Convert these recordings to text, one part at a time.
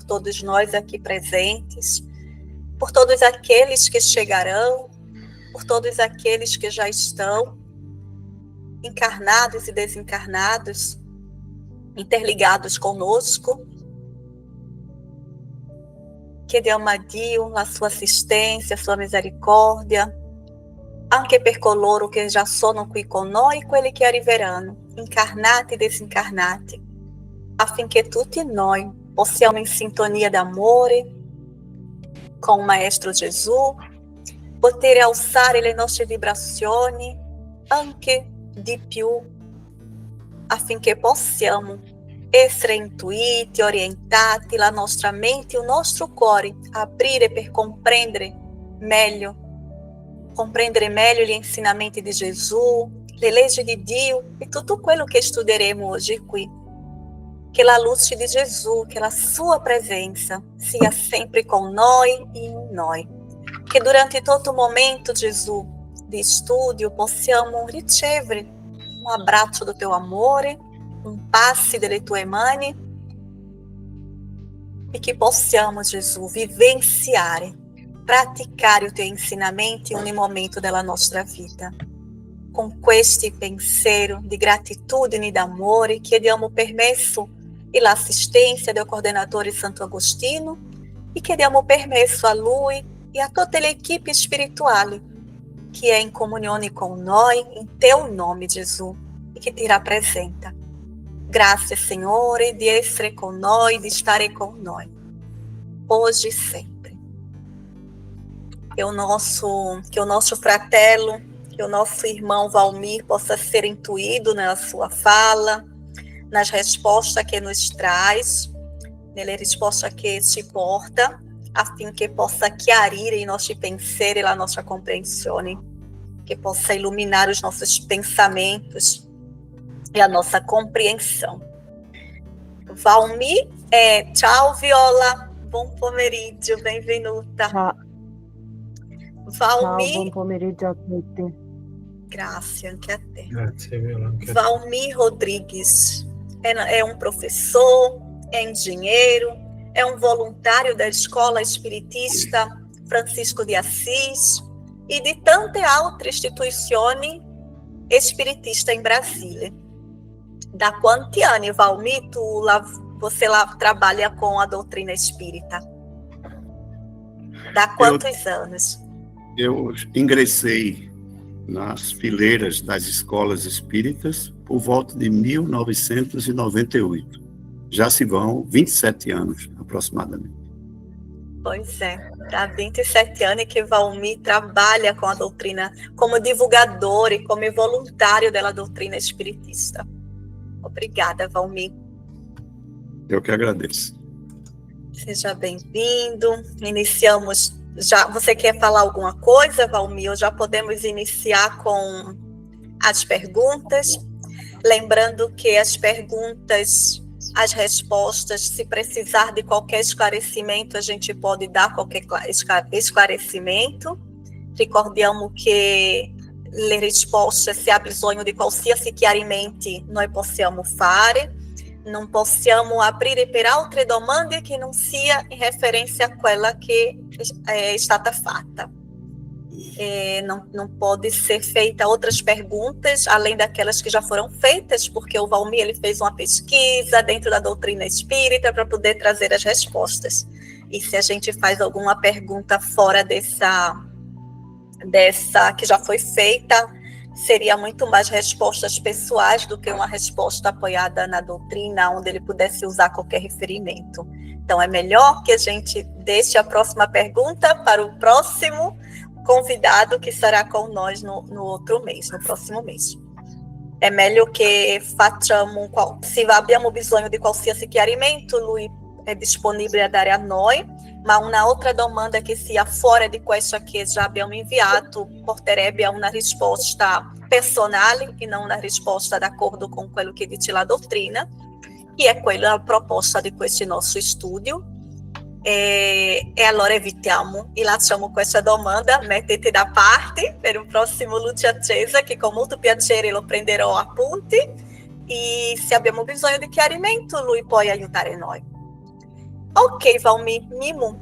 todos nós aqui presentes, por todos aqueles que chegarão, por todos aqueles que já estão encarnados e desencarnados, interligados conosco. Que Dio Dio, a sua assistência, a sua misericórdia, anche per coloro che già sono qui con noi e quelli che arriveranno, incarnati e desincarnati, affinché tutti noi possiamo in sintonia d'amore com o Maestro Gesù, poter alzare le nostre vibrazioni anche di più, affinché possiamo essere intuiti, orientati, la nostra mente e o nostro cuore aprire per comprendere meglio gli insegnamenti di Gesù, le leggi di Dio e tutto quello che studieremo oggi qui. Che la luce di Gesù, che la sua presença sia sempre con noi e in noi. Che durante todo momento, Gesù, di studio possiamo ricevere un abbraccio do teu amore, un passe delle tue mani e che possiamo, Gesù, vivenciare, praticare i tuoi insegnamenti in ogni momento della nostra vita. Con questi pensieri di gratitudine e d'amore chiediamo permesso e l'assistenza del coordinatore Santo Agostino e chiediamo permesso a lui e a tutta l'equipe spirituale che è in comunione con noi, in teu nome, Gesù, e che ti rappresenta. Grazie, Signore, di essere con noi, di stare con noi, hoje e sempre. Que o nosso fratello, que o nosso irmão Valmir possa ser intuído na sua fala, nas respostas que nos traz, nelle risposte che ci porta, affinché possa chiarire i nostri pensieri e la nostra compreensone, che possa iluminar os nossos pensamentos e a nossa compreensão. Valmir, ciao Viola, buon pomeriggio, benvenuta. Ciao. Valmir, Ciao, buon pomeriggio a tutti. Grazie, anche a te. Grazie Viola, anche a te. Valmir Rodrigues é um professor, é engenheiro, é um voluntário da Escola Espiritista Francisco de Assis e de tante altre istituzioni espiritiste in Brasília. Da quanti anni, Valmir, você lá trabalha com a doutrina espírita? Da quantos anos? Eu ingressei nas fileiras das escolas espíritas por volta de 1998. Já se vão 27 anos, aproximadamente. Pois é, há 27 anos que Valmir trabalha com a doutrina como divulgador e como voluntário da doutrina espiritista. Obrigada, Valmir. Eu que agradeço. Seja bem-vindo. Iniciamos já. Você quer falar alguma coisa, Valmir? Ou já podemos iniciar com as perguntas? Lembrando que as perguntas, as respostas, se precisar de qualquer esclarecimento, a gente pode dar qualquer esclarecimento. Ricordiamo che le risposte, se ha bisogno di qualsiasi chiarimento, noi possiamo fare. Non possiamo aprire per altre domande che non sia in referência a quella che è stata fatta. Não pode ser feita outras perguntas, além daquelas que já foram feitas, porque o Valmir ele fez uma pesquisa dentro da doutrina espírita para poder trazer as respostas. E se a gente faz alguma pergunta fora dessa que já foi feita, seria muito mais respostas pessoais do que uma resposta apoiada na doutrina, onde ele pudesse usar qualquer referimento. Então, é melhor que a gente deixe a próxima pergunta para o próximo convidado que estará com nós no outro mês, no próximo mês. É melhor che facciamo, se abbiamo bisogno di qualsiasi chiarimento, lui è disponibile a dare a noi, ma una altra domanda che sia fora di questo che già abbiamo inviato porterebbe a una risposta personale e non una risposta d'accordo con quello che dice la dottrina, che è quella proposta di questo nostro studio. E allora evitiamo e lasciamo questa domanda, mettete da parte per un prossimo Luce Accesa, che con molto piacere lo prenderò appunti, e se abbiamo bisogno di chiarimento lui può aiutare noi. Ok, Valmir, Mimo,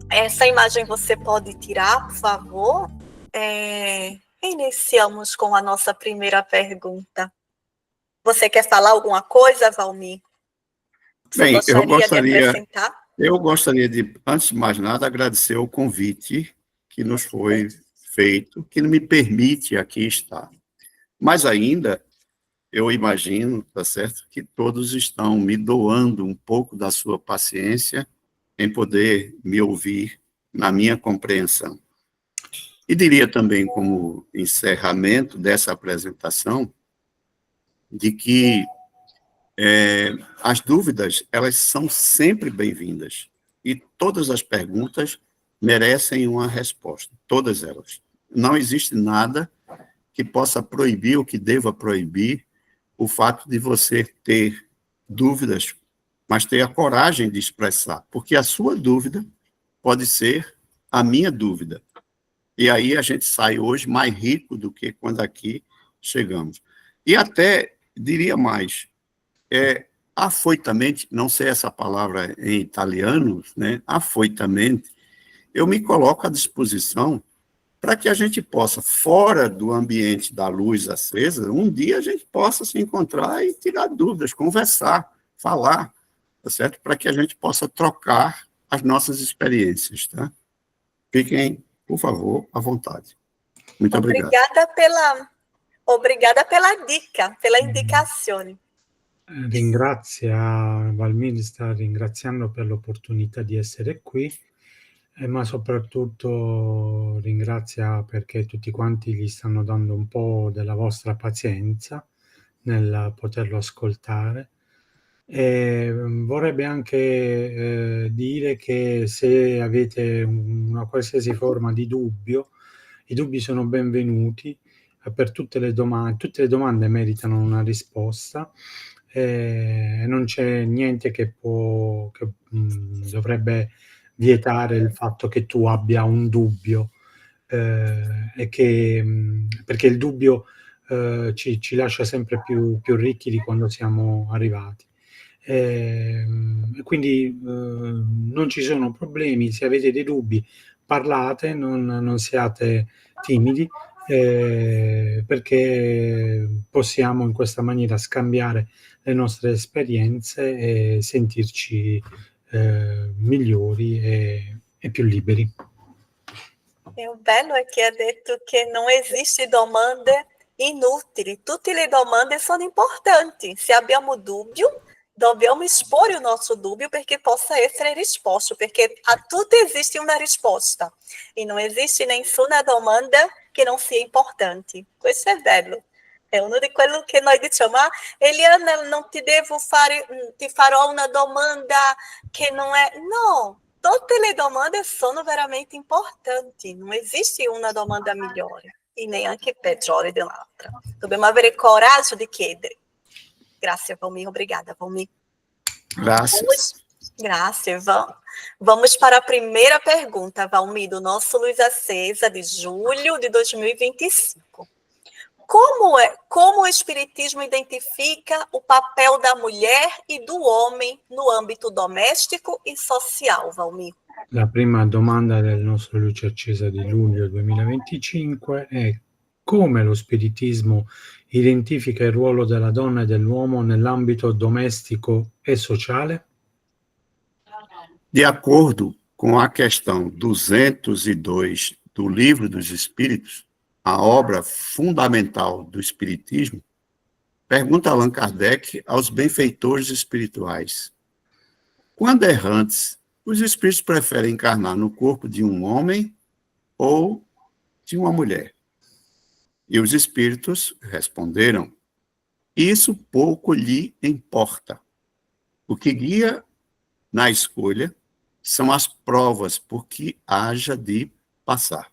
essa imagem você pode tirar, por favor? Iniciamos com a nossa primeira pergunta. Você quer falar alguma coisa, Valmir? Você Bem, gostaria de acrescentar? eu gostaria de, antes de mais nada, agradecer o convite que nos foi feito, que me permite aqui estar. Mas ainda, eu imagino, tá certo, que todos estão me doando um pouco da sua paciência em poder me ouvir na minha compreensão. E diria também, como encerramento dessa apresentação, de que as dúvidas, elas são sempre bem-vindas. E todas as perguntas merecem uma resposta, todas elas. Não existe nada que possa proibir ou que deva proibir o fato de você ter dúvidas, mas ter a coragem de expressar, porque a sua dúvida pode ser a minha dúvida. E aí a gente sai hoje mais rico do que quando aqui chegamos. E até, diria mais, afoitamente, não sei essa palavra em italiano, né? Afoitamente, eu me coloco à disposição para que a gente possa, fora do ambiente da luz acesa, um dia a gente possa se encontrar e tirar dúvidas, conversar, falar, tá certo? Para que a gente possa trocar as nossas experiências, tá? Fiquem, por favor, à vontade. Muito obrigado. Obrigada pela dica, pela indicazione. Valmir sta ringraziando per l'opportunità di essere qui, ma soprattutto ringrazia perché tutti quanti gli stanno dando un po' della vostra pazienza nel poterlo ascoltare. E vorrebbe anche dire che se avete una qualsiasi forma di dubbio, i dubbi sono benvenuti per tutte le domande meritano una risposta. Non c'è niente che dovrebbe vietare il fatto che tu abbia un dubbio, perché il dubbio ci lascia sempre più ricchi di quando siamo arrivati. Quindi non ci sono problemi, se avete dei dubbi parlate, non siate timidi, perché possiamo in questa maniera scambiare le nostre esperienze e sentirci migliori e più liberi. O bello è che ha detto che non esiste domande inutili, tutte le domande sono importanti. Se abbiamo dubbio, dobbiamo esporre il nostro dubbio perché possa essere risposto, perché a tutto esiste una risposta e non esiste nessuna domanda che non sia importante. Questo è bello. È uno di quello che noi diciamo, Eliana, non ti farò una domanda che non è... No, tutte le domande sono veramente importanti, non esiste una domanda migliore e neanche peggiore dell'altra. Dobbiamo avere coraggio di chiedere. Grazie, Valmir. Obrigada, Valmir. Grazie. Vamos para a primeira pergunta, Valmir, do nosso Luz Acesa de julho de 2025. Como o Espiritismo identifica o papel da mulher e do homem no âmbito doméstico e social, Valmir? La prima domanda del nostro Luce Accesa di luglio 2025 è: come lo spiritismo identifica il ruolo della donna e dell'uomo nell'ambito domestico e sociale? De acordo com a questão 202 do Livro dos Espíritos, a obra fundamental do Espiritismo, pergunta Allan Kardec aos benfeitores espirituais: quando errantes, os espíritos preferem encarnar no corpo de um homem ou de uma mulher? E os espíritos responderam: isso pouco lhe importa. O que guia na escolha são as provas por que haja de passar.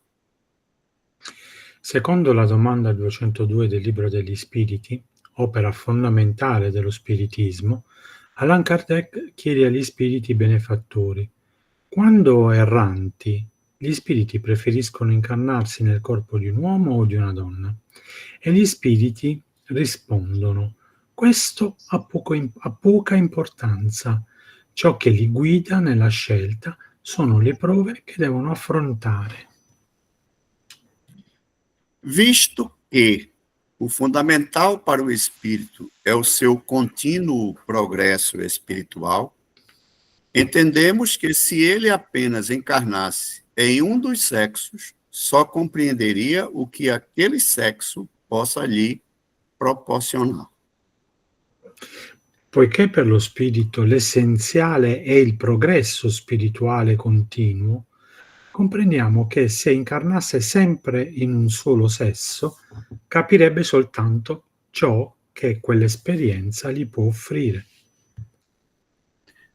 Secondo la domanda 202 del Libro degli Spiriti, opera fondamentale dello spiritismo, Allan Kardec chiede agli spiriti benefattori: quando erranti, gli spiriti preferiscono incarnarsi nel corpo di un uomo o di una donna? E gli spiriti rispondono: questo ha poca importanza. Ciò che li guida nella scelta sono le prove che devono affrontare. Visto que o fundamental para o espírito é o seu contínuo progresso espiritual, entendemos que se ele apenas encarnasse em um dos sexos, só compreenderia o que aquele sexo possa lhe proporcionar. Poiché per lo spirito l'essenziale è il progresso spirituale continuo, comprendiamo che se incarnasse sempre in un solo sesso, capirebbe soltanto ciò che quell'esperienza gli può offrire.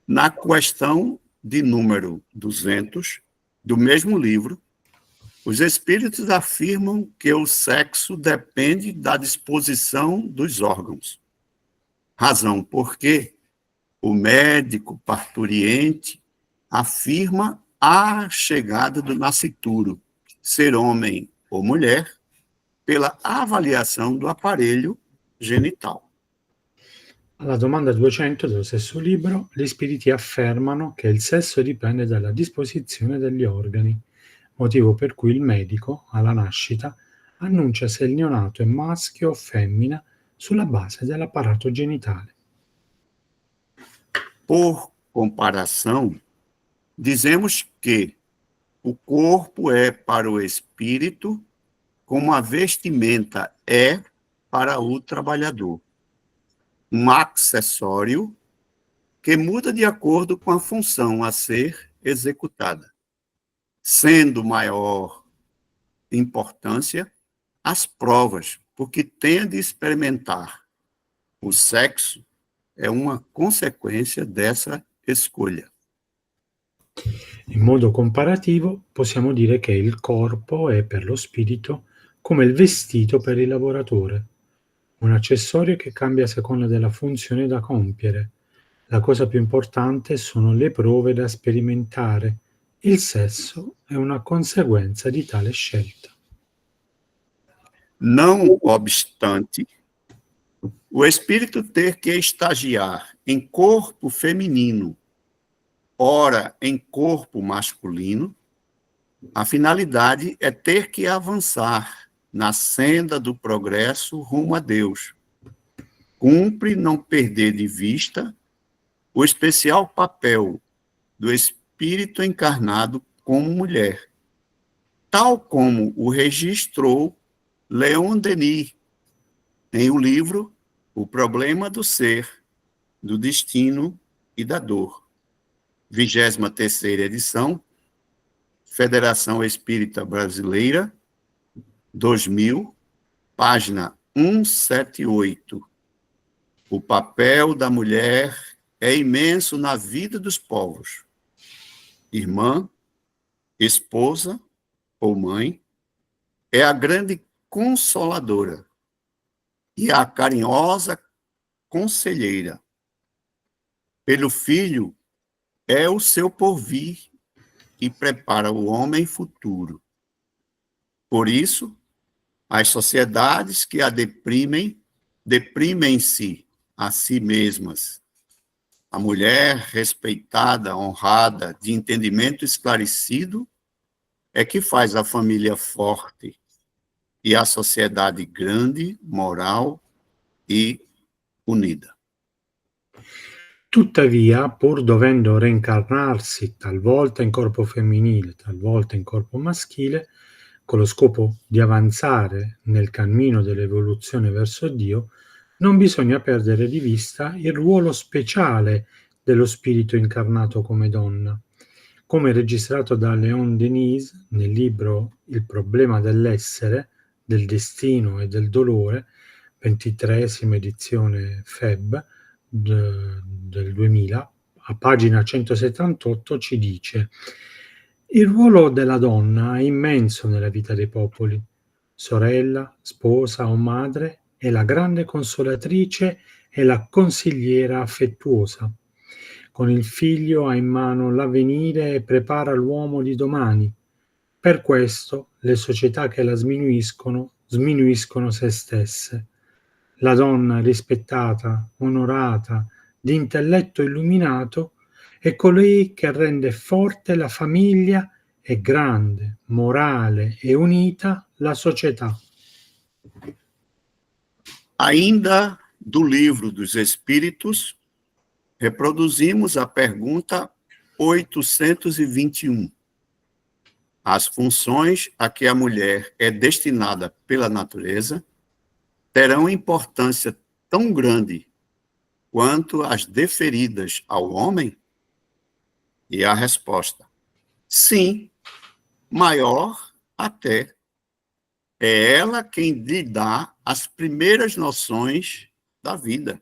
Na questão de número 200 do mesmo livro, os espíritos afirmam que o sexo depende da disposição dos órgãos. Razão porque o médico parturiente afirma a chegada do nascituro, ser homem ou mulher, pela avaliação do aparelho genital. Alla domanda 200 dello stesso libro, gli spiriti affermano che il sesso dipende dalla disposizione degli organi, motivo per cui il medico, alla nascita, annuncia se il neonato è maschio o femmina sulla base dell'apparato genitale. Por comparação, dizemos que o corpo é para o espírito como a vestimenta é para o trabalhador. Um acessório que muda de acordo com a função a ser executada, sendo maior importância as provas, porque tem de experimentar. O sexo é uma consequência dessa escolha. In modo comparativo possiamo dire che il corpo è per lo spirito come il vestito per il lavoratore, un accessorio che cambia a seconda della funzione da compiere. La cosa più importante sono le prove da sperimentare. Il sesso è una conseguenza di tale scelta. Não obstante, o espírito ter que estagiar em corpo feminino, ora em corpo masculino, a finalidade é ter que avançar na senda do progresso rumo a Deus. Cumpre não perder de vista o especial papel do espírito encarnado como mulher, tal como o registrou Leon Denis em o livro O Problema do Ser, do Destino e da Dor, 23ª edição, Federação Espírita Brasileira, 2000, página 178. O papel da mulher é imenso na vida dos povos. Irmã, esposa ou mãe, é a grande consoladora e a carinhosa conselheira. Pelo filho, é o seu porvir e prepara o homem futuro. Por isso, as sociedades que a deprimem-se a si mesmas. A mulher respeitada, honrada, de entendimento esclarecido, é que faz a família forte e a sociedade grande, moral e unida. Tuttavia, pur dovendo reincarnarsi talvolta in corpo femminile, talvolta in corpo maschile, con lo scopo di avanzare nel cammino dell'evoluzione verso Dio, non bisogna perdere di vista il ruolo speciale dello spirito incarnato come donna. Come registrato da Leon Denis nel libro Il problema dell'essere, del destino e del dolore, 23ª edizione Feb, del 2000, a pagina 178 ci dice: il ruolo della donna è immenso nella vita dei popoli. Sorella, sposa o madre è la grande consolatrice e la consigliera affettuosa. Con il figlio ha in mano l'avvenire e prepara l'uomo di domani. Per questo le società che la sminuiscono se stesse. La donna rispettata, onorata, di intelletto illuminato è colui che rende forte la famiglia e grande, morale e unita la società. Ainda do Livro dos Espíritos, reproduzimos a pergunta 821. As funções a que a mulher é destinada pela natureza terão importância tão grande quanto as deferidas ao homem? E a resposta: sim, maior até. É ela quem lhe dá as primeiras noções da vida.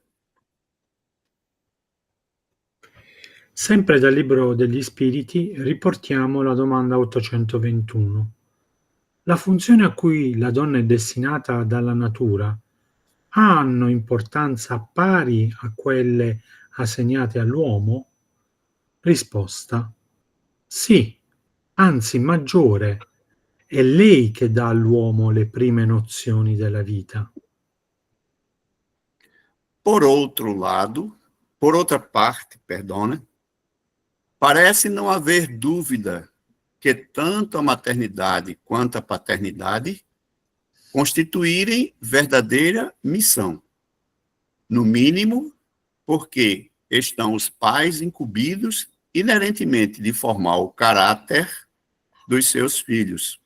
Sempre dal Libro degli Spiriti riportiamo la domanda 821. La funzione a cui la donna è destinata dalla natura hanno importanza pari a quelle assegnate all'uomo? Risposta: sì, anzi maggiore. È lei che dà all'uomo le prime nozioni della vita. Por outra parte, parece não haver dúvida que tanto a maternidade quanto a paternidade constituírem verdadeira missão. No mínimo, porque estão os pais incumbidos inerentemente de formar o caráter dos seus filhos.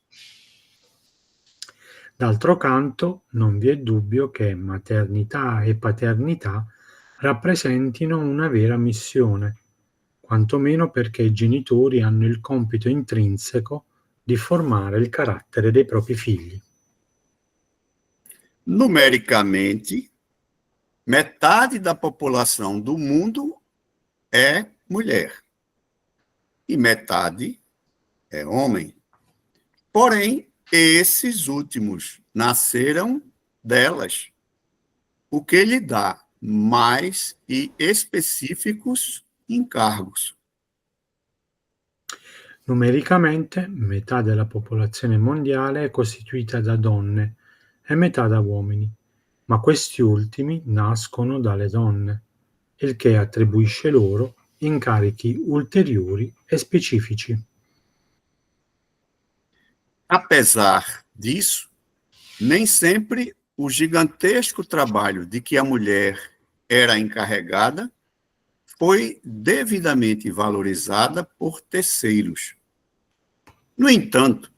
D'altro canto, non vi è dubbio che maternità e paternità rappresentino una vera missione, quantomeno perché i genitori hanno il compito intrinseco di formare il carattere dei propri figli. Numericamente, metade da população do mundo é mulher e metade é homem. Porém, esses últimos nasceram delas, o que lhe dá mais e específicos encargos. Numericamente, metà della popolazione mondiale è costituita da donne e metà da uomini, ma questi ultimi nascono dalle donne, il che attribuisce loro incarichi ulteriori e specifici. Apesar disso, nem sempre o gigantesco trabalho de que a mulher era encarregada foi devidamente valorizada por terceiros. No entanto,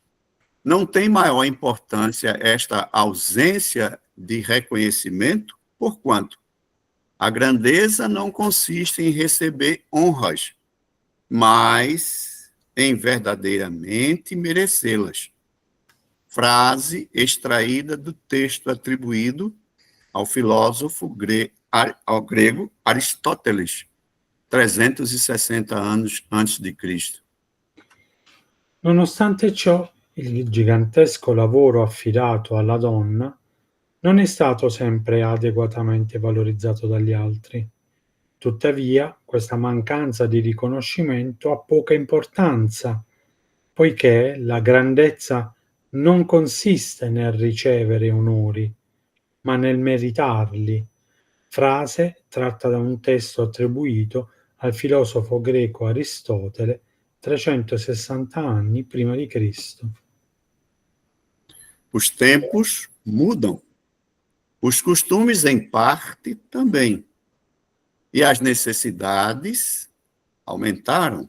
não tem maior importância esta ausência de reconhecimento, porquanto a grandeza não consiste em receber honras, mas em verdadeiramente merecê-las. Frase extraída do texto atribuído ao filósofo grego Aristóteles, 360 anos antes de Cristo. Nonostante ciò, il gigantesco lavoro affidato alla donna non è stato sempre adeguatamente valorizzato dagli altri. Tuttavia, questa mancanza di riconoscimento ha poca importanza, poiché la grandezza non consiste nel ricevere onori, ma nel meritarli. Frase tratta da un testo attribuito al filosofo greco Aristotele 360 anni prima di Cristo. Os tempos mudam, os costumes em parte também, e as necessidades aumentaram.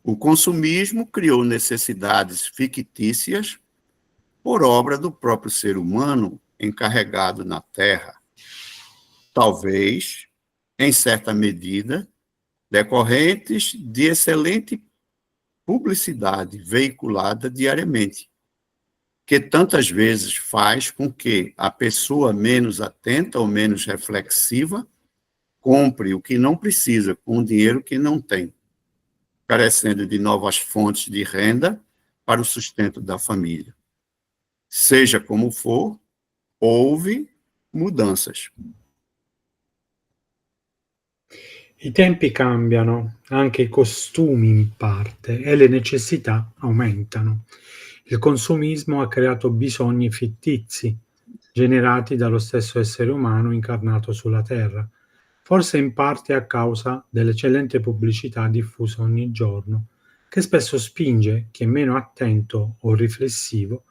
O consumismo criou necessidades fictícias por obra do próprio ser humano encarregado na Terra. Talvez, em certa medida, decorrentes de excelente publicidade veiculada diariamente, que tantas vezes faz com que a pessoa menos atenta ou menos reflexiva compre o que não precisa com o dinheiro que não tem, carecendo de novas fontes de renda para o sustento da família. Seja como for, houve mudanças. I tempi cambiano, anche i costumi in parte, e le necessità aumentano. Il consumismo ha creato bisogni fittizi, generati dallo stesso essere umano incarnato sulla Terra, forse in parte a causa dell'eccellente pubblicità diffusa ogni giorno, che spesso spinge chi è meno attento o riflessivo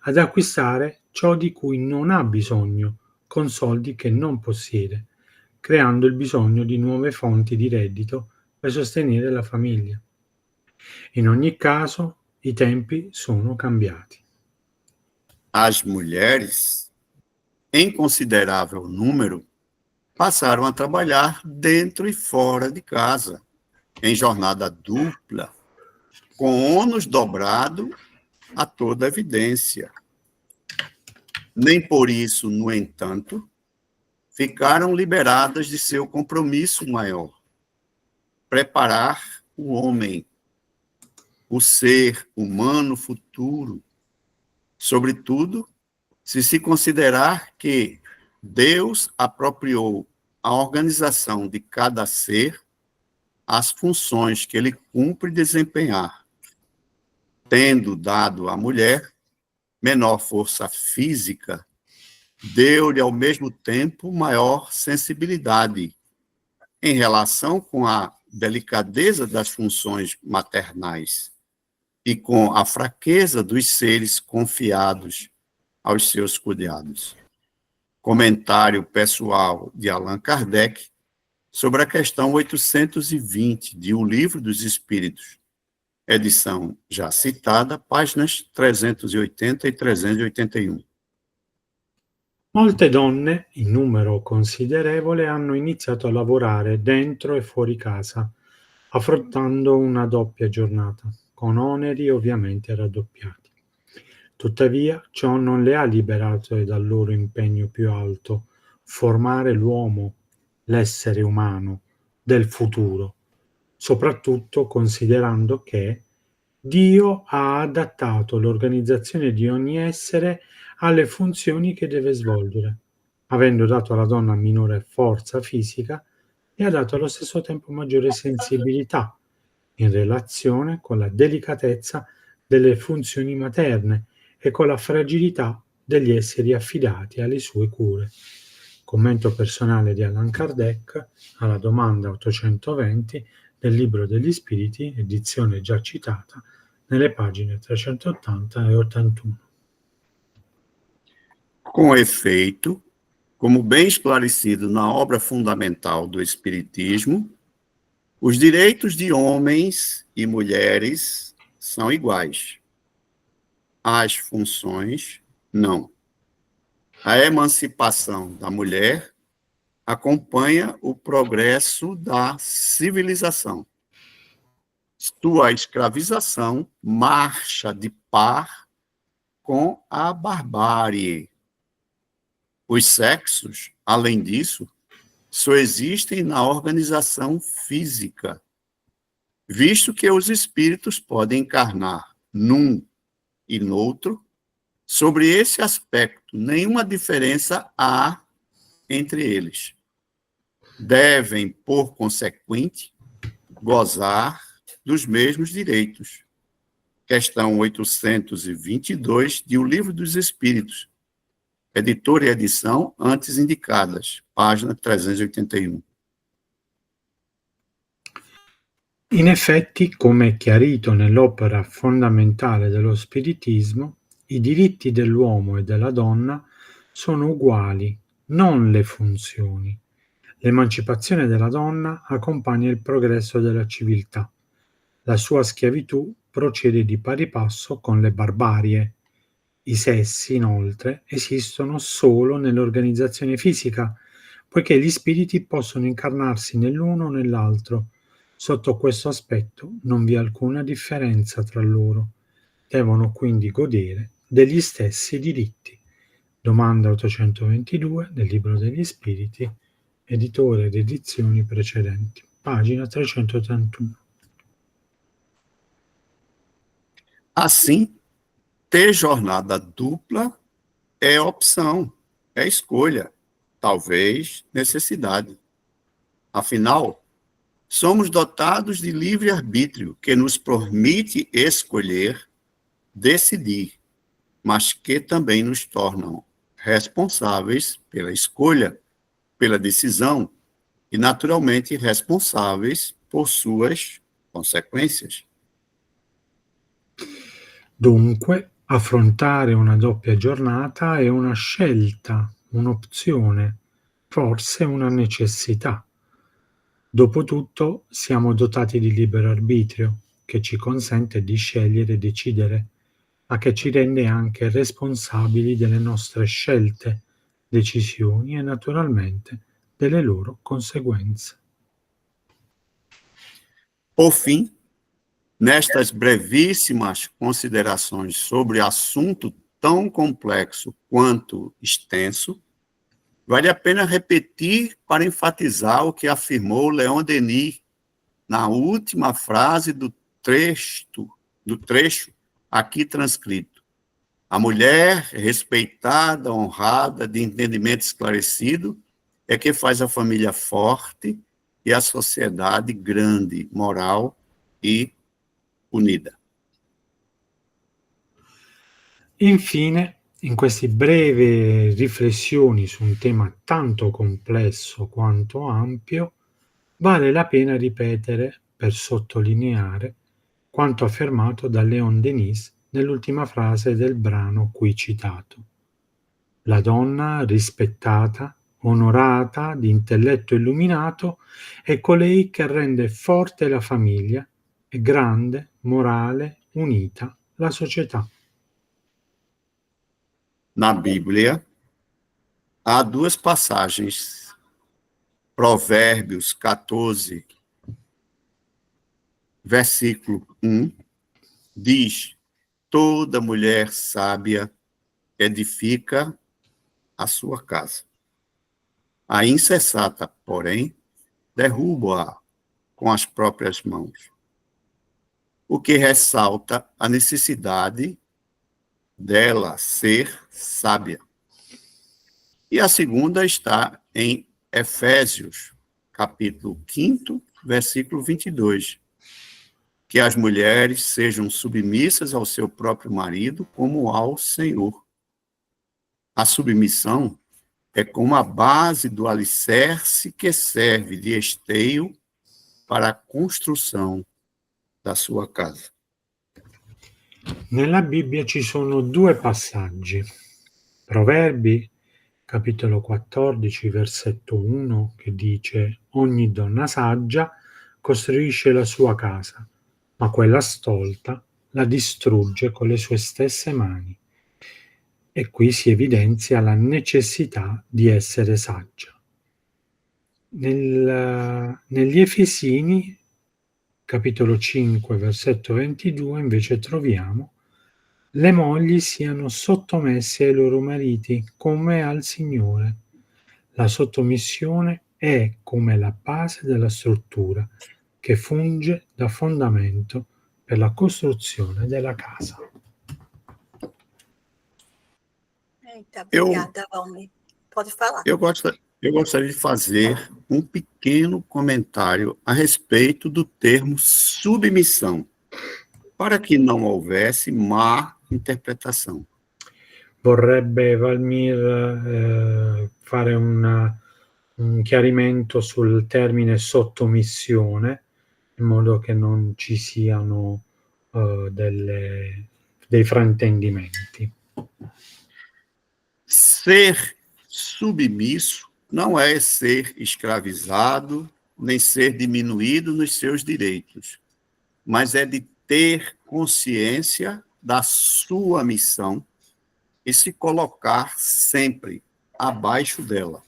ad acquistare ciò di cui non ha bisogno con soldi che non possiede, creando il bisogno di nuove fonti di reddito per sostenere la famiglia. In ogni caso, i tempi sono cambiati. As mulheres, em considerável número, passaram a trabalhar dentro e fora de casa, em jornada dupla, com ônus dobrado a toda evidência. Nem por isso, no entanto, ficaram liberadas de seu compromisso maior: preparar o homem, o ser humano futuro, sobretudo se considerar que Deus apropriou à organização de cada ser as funções que ele cumpre desempenhar, tendo dado à mulher menor força física, deu-lhe ao mesmo tempo maior sensibilidade em relação com a delicadeza das funções maternais e com a fraqueza dos seres confiados aos seus cuidados. Comentário pessoal de Allan Kardec sobre a questão 820 de O Livro dos Espíritos, edição já citada, páginas 380 e 381. Molte donne, in numero considerevole, hanno iniziato a lavorare dentro e fuori casa, affrontando una doppia giornata, con oneri ovviamente raddoppiati. Tuttavia, ciò non le ha liberate dal loro impegno più alto, formare l'uomo, l'essere umano, del futuro, soprattutto considerando che Dio ha adattato l'organizzazione di ogni essere alle funzioni che deve svolgere, avendo dato alla donna minore forza fisica e ha dato allo stesso tempo maggiore sensibilità in relazione con la delicatezza delle funzioni materne e con la fragilità degli esseri affidati alle sue cure. Commento personale di Allan Kardec alla domanda 820 del Libro degli Spiriti, edizione già citata, nelle pagine 380 e 81. Com efeito, como bem esclarecido na obra fundamental do Espiritismo, os direitos de homens e mulheres são iguais. As funções, não. A emancipação da mulher acompanha o progresso da civilização. Sua escravização marcha de par com a barbárie. Os sexos, além disso, só existem na organização física, visto que os espíritos podem encarnar num e noutro. Sobre esse aspecto, nenhuma diferença há entre eles. Devem, por consequente, gozar dos mesmos direitos. Questão 822 de O Livro dos Espíritos, editora e edição antes indicadas, página 381. In effetti, come è chiarito nell'opera fondamentale dello Spiritismo, i diritti dell'uomo e della donna sono uguali, non le funzioni. L'emancipazione della donna accompagna il progresso della civiltà. La sua schiavitù procede di pari passo con le barbarie. I sessi, inoltre, esistono solo nell'organizzazione fisica, poiché gli spiriti possono incarnarsi nell'uno o nell'altro. Sotto questo aspetto non vi è alcuna differenza tra loro. Devono quindi godere degli stessi diritti. Domanda 822 del Libro degli Spiriti, editore ed edizioni precedenti, pagina 381. Assim, ter jornada dupla é opção, é escolha, talvez necessidade. Afinal, somos dotados de livre-arbítrio que nos permite escolher, decidir, mas que também nos tornam responsáveis pela escolha, pela decisão e, naturalmente, responsáveis por suas conseguenze. Dunque, affrontare una doppia giornata è una scelta, un'opzione, forse una necessità. Dopotutto, siamo dotati di libero arbitrio, che ci consente di scegliere e decidere, ma che ci rende anche responsabili delle nostre scelte, decisioni e naturalmente delle loro conseguenze. Por fim, nestas brevíssimas considerações sobre assunto tão complexo quanto extenso, vale a pena repetir para enfatizar o que afirmou Leon Denis na última frase do trecho aqui transcrito. A mulher respeitada, honrada, de entendimento esclarecido, é que faz a família forte e a sociedade grande, moral e unida. Infine, in queste brevi riflessioni su un tema tanto complesso quanto ampio, vale la pena ripetere, per sottolineare, quanto affermato da Leon Denis nell'ultima frase del brano qui citato. La donna rispettata, onorata, di intelletto illuminato, è colei che rende forte la famiglia e grande, morale, unita la società. Na Bíblia, há duas passagens. Provérbios 14, versículo 1, diz: toda mulher sábia edifica a sua casa. A insensata, porém, derruba-a com as próprias mãos. O que ressalta a necessidade dela ser sábia. E a segunda está em Efésios, capítulo 5, versículo 22. Que as mulheres sejam submissas ao seu próprio marido como ao Senhor. A submissão é como a base do alicerce que serve de esteio para a construção da sua casa. Nella Bibbia ci sono due passaggi. Proverbi, capitolo 14, versetto 1, che dice: ogni donna saggia costruisce la sua casa, ma quella stolta la distrugge con le sue stesse mani. E qui si evidenzia la necessità di essere saggia. Negli Efesini, capitolo 5, versetto 22, invece troviamo: le mogli siano sottomesse ai loro mariti come al Signore. La sottomissione è come la base della struttura che funge da fondamento per la costruzione della casa. Eita, obrigada, Valmir. Pode falar. Eu gostaria de fazer um pequeno comentário a respeito do termo submissão, para que não houvesse má interpretação. Vorrebbe Valmir fare un chiarimento sul termine sottomissione, in modo che non ci siano dei fraintendimenti. Ser submisso não é ser escravizado, nem ser diminuído nos seus direitos, mas é de ter consciência da sua missão e se colocar sempre abaixo dela.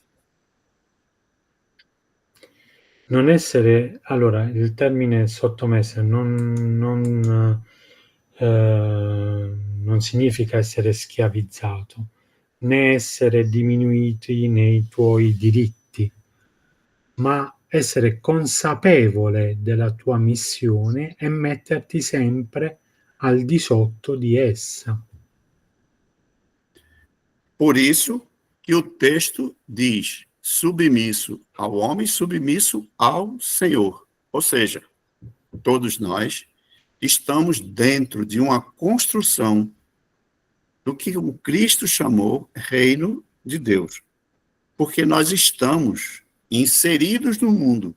Non essere, allora, il termine sottomesso non significa essere schiavizzato, né essere diminuiti nei tuoi diritti, ma essere consapevole della tua missione e metterti sempre al di sotto di essa. Por isso que o texto diz: submisso ao homem, submisso ao Senhor. Ou seja, todos nós estamos dentro de uma construção do que o Cristo chamou reino de Deus. Porque nós estamos inseridos no mundo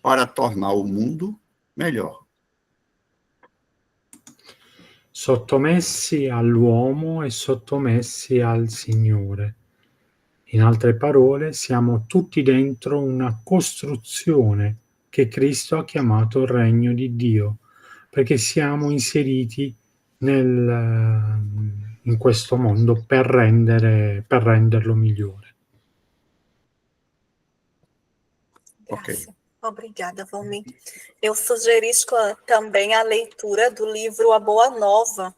para tornar o mundo melhor. Sottomessi all'uomo e sottomessi al Signore. In altre parole, siamo tutti dentro una costruzione che Cristo ha chiamato Regno di Dio, perché siamo inseriti in questo mondo per renderlo migliore. Grazie. Obrigada, Valmir. Eu sugerisco também a leitura do livro A Boa Nova,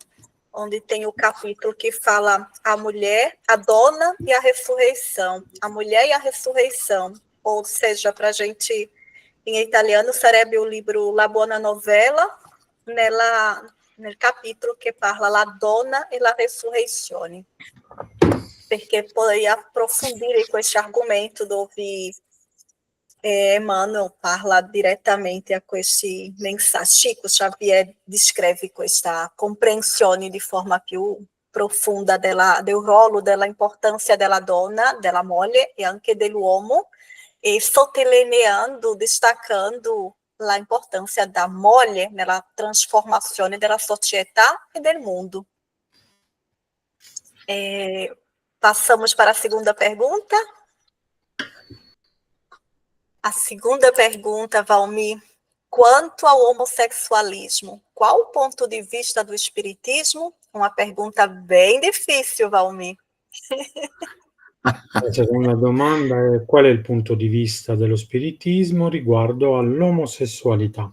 onde tem o capítulo que fala a mulher, a dona e a ressurreição. A mulher e a ressurreição. Ou seja, para a gente, em italiano, sarebbe o livro La Buona Novella, nel capitolo che parla la donna e la resurrezione. Perché poi approfondire questo argomento dove Emmanuel parla direttamente a questi mensaggi. Chico Xavier descreve questa comprensione di forma più profonda del ruolo, della importanza della donna, della moglie e anche dell'uomo, e sottolineando, destacando la importância da moglie nella trasformazione della società e del mundo. Passamos para a segunda pergunta. A segunda pergunta, Valmir, quanto ao homossexualismo, qual o ponto de vista do espiritismo? Uma pergunta bem difícil, Valmir. La seconda domanda è: qual è il punto di vista dello spiritismo riguardo all'omosessualità?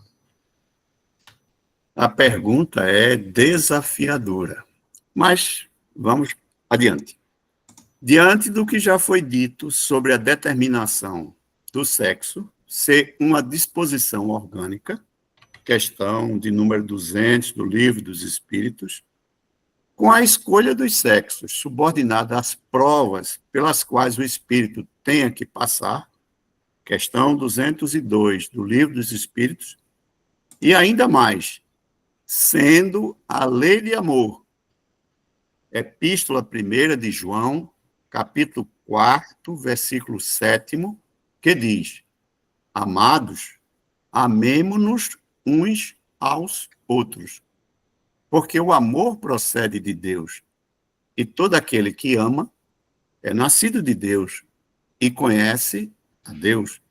A pergunta é desafiadora, mas vamos adiante. Diante do que já foi dito sobre a determinação do sexo ser uma disposição orgânica, questão de número 200 do Livro dos Espíritos, com a escolha dos sexos subordinada às provas pelas quais o espírito tenha que passar, questão 202 do Livro dos Espíritos, e ainda mais, sendo a lei de amor, Epístola 1 de João, capítulo 4, versículo 7, que diz: amados, amemo-nos uns aos outros, porque o amor procede de Deus, e todo aquele que ama é nascido de Deus e conhece a Deus.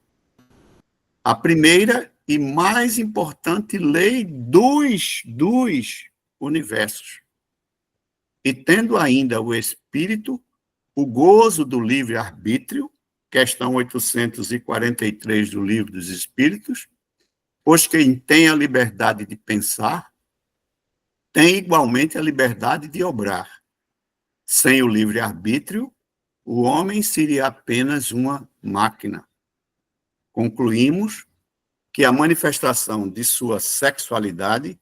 A primeira e mais importante lei dos universos. E tendo ainda o Espírito, o gozo do livre-arbítrio, questão 843 do Livro dos Espíritos, pois quem tem a liberdade de pensar, tem igualmente a liberdade de obrar. Sem o livre-arbítrio, o homem seria apenas uma máquina. Concluímos que a manifestação de sua sexualidade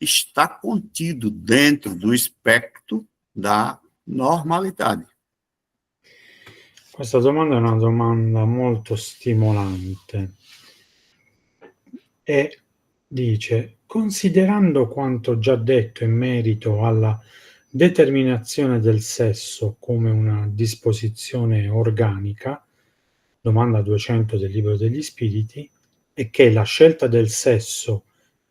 está contido dentro do espectro da normalidade. Questa domanda è una domanda molto stimolante e dice: considerando quanto già detto in merito alla determinazione del sesso come una disposizione organica, domanda 200 del Libro degli Spiriti, e che la scelta del sesso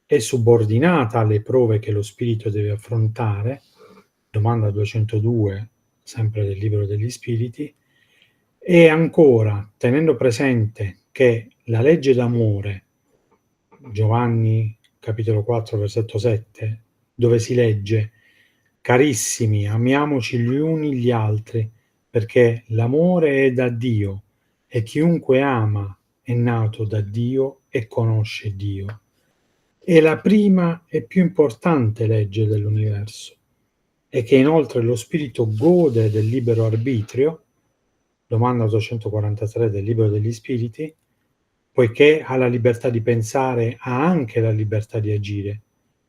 è subordinata alle prove che lo spirito deve affrontare, domanda 202 sempre del Libro degli Spiriti, e ancora, tenendo presente che la legge d'amore, Giovanni capitolo 4 versetto 7, dove si legge: carissimi, amiamoci gli uni gli altri, perché l'amore è da Dio, e chiunque ama è nato da Dio e conosce Dio. È la prima e più importante legge dell'universo, e che inoltre lo spirito gode del libero arbitrio, domanda 843 del Libro degli Spiriti, poiché ha la libertà di pensare, ha anche la libertà di agire.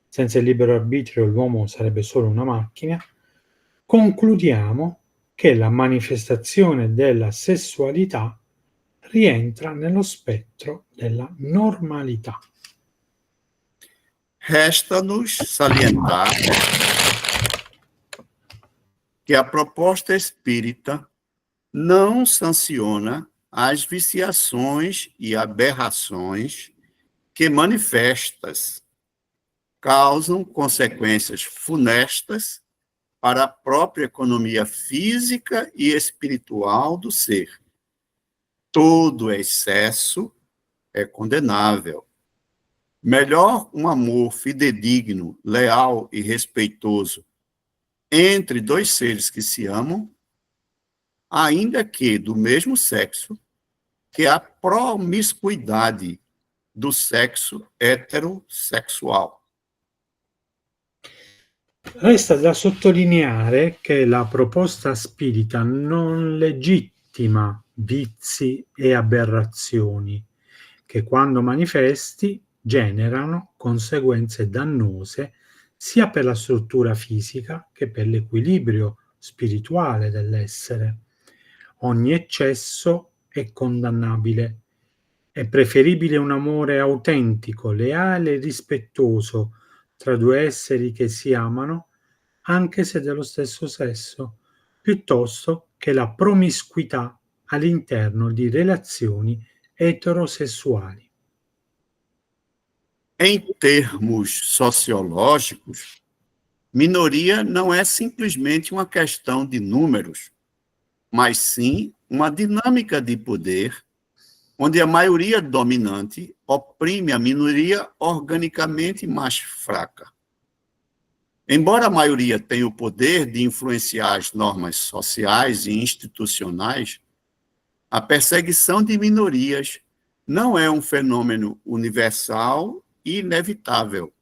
Senza il libero arbitrio l'uomo sarebbe solo una macchina. Concludiamo che la manifestazione della sessualità rientra nello spettro della normalità. Resta-nos salientar que a proposta espírita não sanciona as viciações e aberrações que manifestas causam consequências funestas para a própria economia física e espiritual do ser. Todo excesso é condenável. Melhor um amor fidedigno, leal e respeitoso entre dois seres que se amam, ainda que do mesmo sexo, que a promiscuidade do sexo heterossexual. Resta da sottolineare che la proposta spirita non legittima vizi e aberrazioni che, quando manifesti, generano conseguenze dannose sia per la struttura fisica che per l'equilibrio spirituale dell'essere. Ogni eccesso è condannabile. È preferibile un amore autentico, leale e rispettoso tra due esseri che si amano, anche se dello stesso sesso, piuttosto che la promiscuità all'interno di relazioni heterossessuali. Em termos sociológicos, minoria não é simplesmente uma questão de números, mas sim uma dinâmica de poder, onde a maioria dominante oprime a minoria organicamente mais fraca. Embora a maioria tenha o poder de influenciar as normas sociais e institucionais, a perseguição de minorias não é um fenômeno universal e inevitável,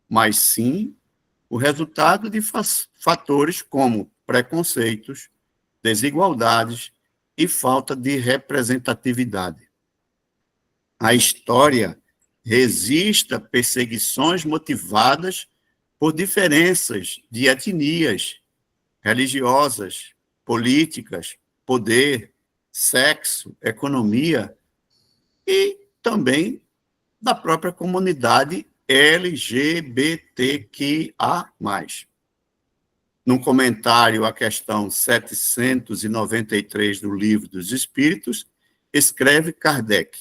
mas sim o resultado de fatores como preconceitos, desigualdades e falta de representatividade. A história resiste a perseguições motivadas por diferenças de etnias, religiosas, políticas, poder, sexo, economia e também da própria comunidade LGBTQIA+. Num comentário à questão 793 do Livro dos Espíritos, escreve Kardec: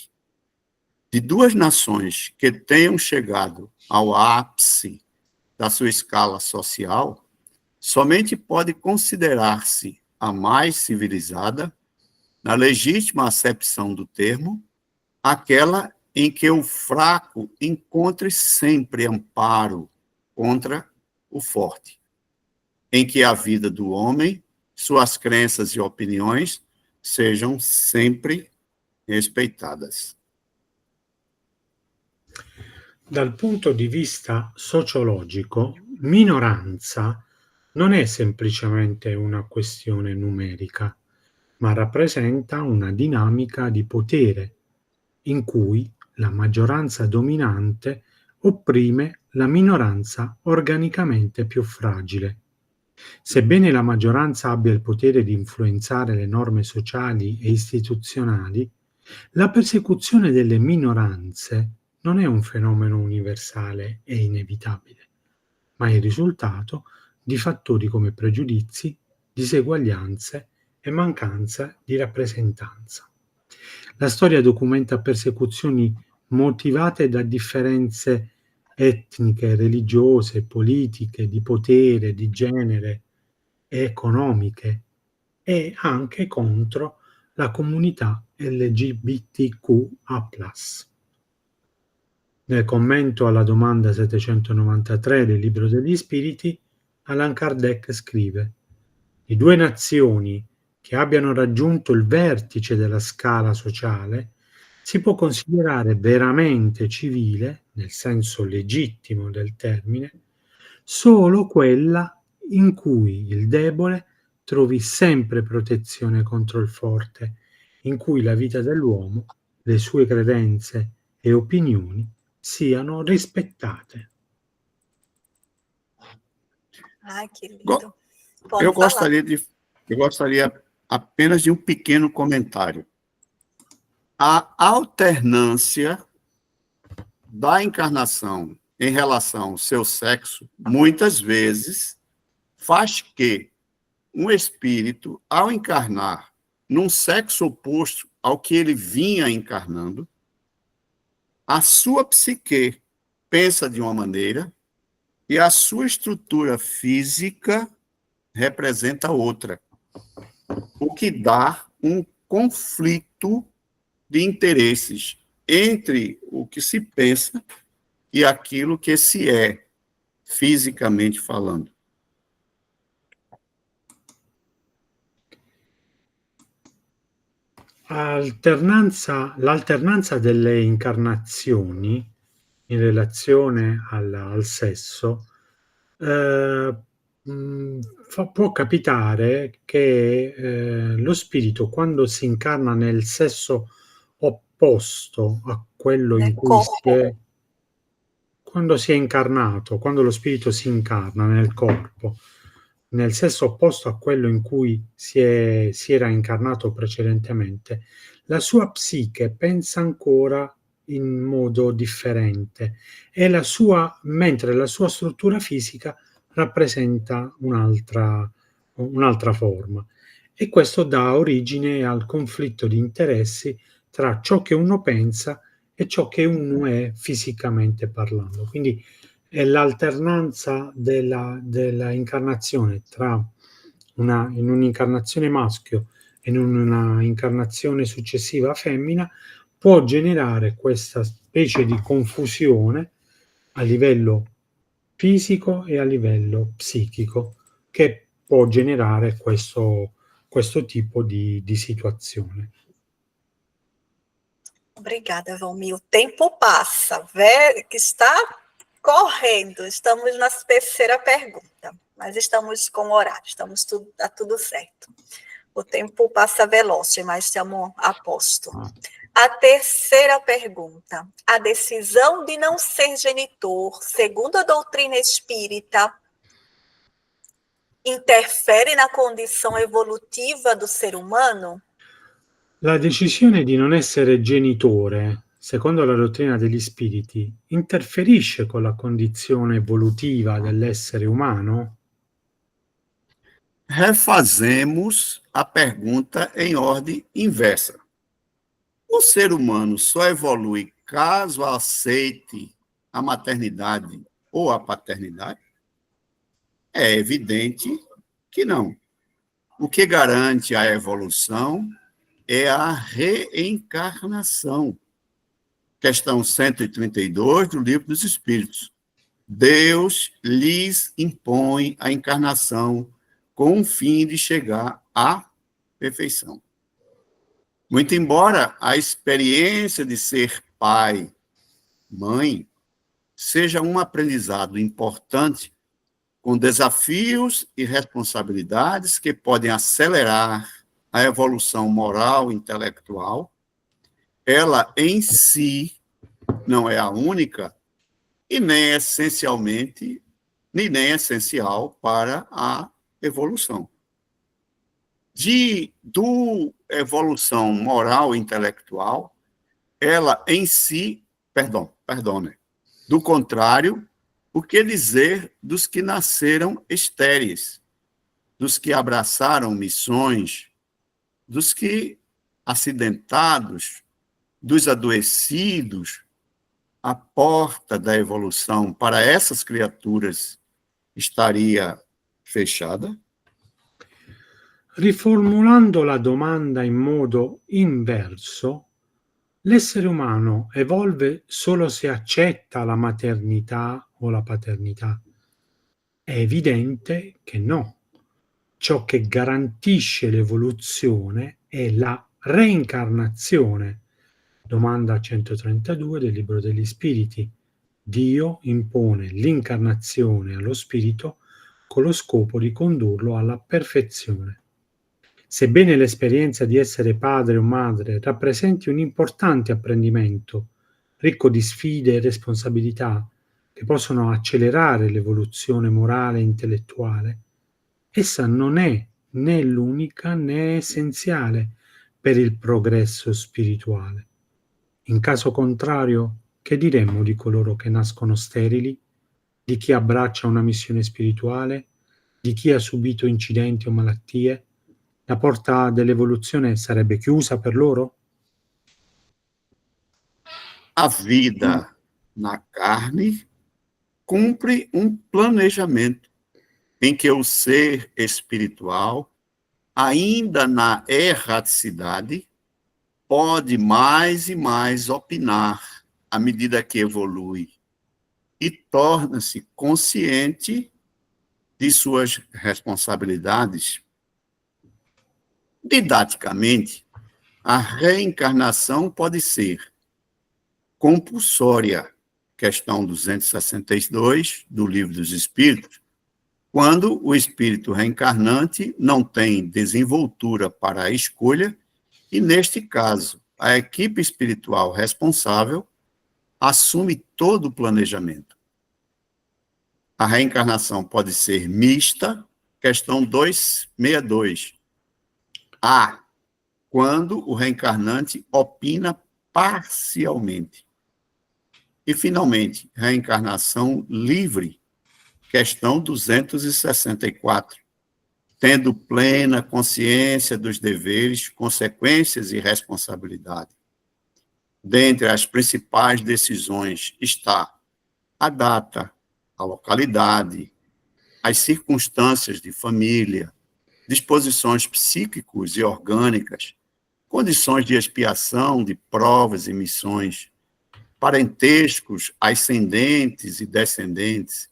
de duas nações que tenham chegado ao ápice da sua escala social, somente pode considerar-se a mais civilizada, na legítima acepção do termo, aquela em que o fraco encontre sempre amparo contra o forte, em que a vida do homem, suas crenças e opiniões sejam sempre respeitadas. Dal punto di vista sociologico, minoranza non è semplicemente una questione numerica, ma rappresenta una dinamica di potere in cui la maggioranza dominante opprime la minoranza organicamente più fragile. Sebbene la maggioranza abbia il potere di influenzare le norme sociali e istituzionali, la persecuzione delle minoranze non è un fenomeno universale e inevitabile, ma è il risultato di fattori come pregiudizi, diseguaglianze e mancanza di rappresentanza. La storia documenta persecuzioni motivate da differenze etniche, religiose, politiche, di potere, di genere e economiche, e anche contro la comunità LGBTQA+. Nel commento alla domanda 793 del Libro degli Spiriti, Allan Kardec scrive: di due nazioni che abbiano raggiunto il vertice della scala sociale, si può considerare veramente civile, nel senso legittimo del termine, solo quella in cui il debole trovi sempre protezione contro il forte, in cui la vita dell'uomo, le sue credenze e opinioni siano rispettate. Ai, que lindo. Eu gostaria apenas de um pequeno comentário. A alternância da encarnação em relação ao seu sexo, muitas vezes, faz que um espírito, ao encarnar num sexo oposto ao que ele vinha encarnando, a sua psique pensa de uma maneira e a sua estrutura física representa outra, o que dá um conflito de interesses entre o que se pensa e aquilo que se é, fisicamente falando. L'alternanza delle incarnazioni in relazione al sesso può capitare che lo spirito, quando si incarna nel sesso opposto a quello in cui quando si è incarnato, quando lo spirito si incarna nel corpo, nel sesso opposto a quello in cui si era incarnato precedentemente, la sua psiche pensa ancora in modo differente mentre la sua struttura fisica rappresenta un'altra forma. E questo dà origine al conflitto di interessi tra ciò che uno pensa e ciò che uno è fisicamente parlando. Quindi è l'alternanza della incarnazione tra in un'incarnazione maschio e in una incarnazione successiva femmina può generare questa specie di confusione a livello fisico e a livello psichico, che può generare questo tipo di situazione. Obrigada, Valmir. O tempo passa, que está correndo. Estamos na terceira pergunta, mas estamos com horário, tá tudo certo. O tempo passa veloz, mas estamos a posto. A terceira pergunta. A decisão de não ser genitor, segundo a doutrina espírita, interfere na condição evolutiva do ser umano? La decisione di non essere genitore, secondo la dottrina degli spiriti, interferisce con la condizione evolutiva dell'essere umano? Refazemos a pergunta em ordem inversa. O ser humano só evolui caso aceite a maternidade ou a paternidade? É evidente que não. O que garante a evolução é a reencarnação. Questão 132 do Livro dos Espíritos. Deus lhes impõe a encarnação com o fim de chegar à perfeição. Muito embora a experiência de ser pai, mãe, seja um aprendizado importante, com desafios e responsabilidades que podem acelerar a evolução moral e intelectual, ela em si não é a única e nem essencialmente, nem essencial para a evolução. Do evolução moral e intelectual, ela em si, perdone. Do contrário, o que dizer dos que nasceram estéreis, dos que abraçaram missões, dos que acidentados, dos adoecidos? A porta da evolução para essas criaturas estaria fechada? Riformulando la domanda in modo inverso, l'essere umano evolve solo se accetta la maternità o la paternità? È evidente che no. Ciò che garantisce l'evoluzione è la reincarnazione. Domanda 132 del Libro degli Spiriti. Dio impone l'incarnazione allo spirito con lo scopo di condurlo alla perfezione. Sebbene l'esperienza di essere padre o madre rappresenti un importante apprendimento, ricco di sfide e responsabilità che possono accelerare l'evoluzione morale e intellettuale, essa non è né l'unica né essenziale per il progresso spirituale. In caso contrario, che diremmo di coloro che nascono sterili, di chi abbraccia una missione spirituale, di chi ha subito incidenti o malattie? la porta dell'evoluzione sarebbe chiusa per loro? A vida na carne cumpre um planejamento em que o ser espiritual, ainda na erraticidade, pode mais e mais opinar à medida que evolui e torna-se consciente de suas responsabilidades. Didaticamente, a reencarnação pode ser compulsória, questão 262 do Livro dos Espíritos, quando o espírito reencarnante não tem desenvoltura para a escolha e, neste caso, a equipe espiritual responsável assume todo o planejamento. A reencarnação pode ser mista, questão 262. A, quando o reencarnante opina parcialmente. E, finalmente, reencarnação livre, questão 264. Tendo plena consciência dos deveres, consequências e responsabilidade. Dentre as principais decisões está a data, a localidade, as circunstâncias de família, disposições psíquicos e orgânicas, condições de expiação de provas e missões, parentescos ascendentes e descendentes,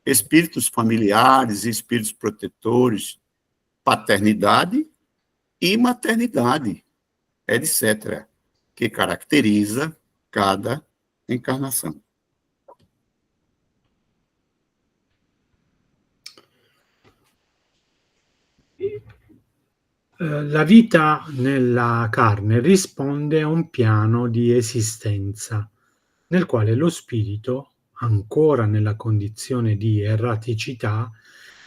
espíritos familiares e espíritos protetores, paternidade e maternidade, etc., que caracteriza cada encarnação. La vita nella carne risponde a un piano di esistenza, nel quale lo spirito, ancora nella condizione di erraticità,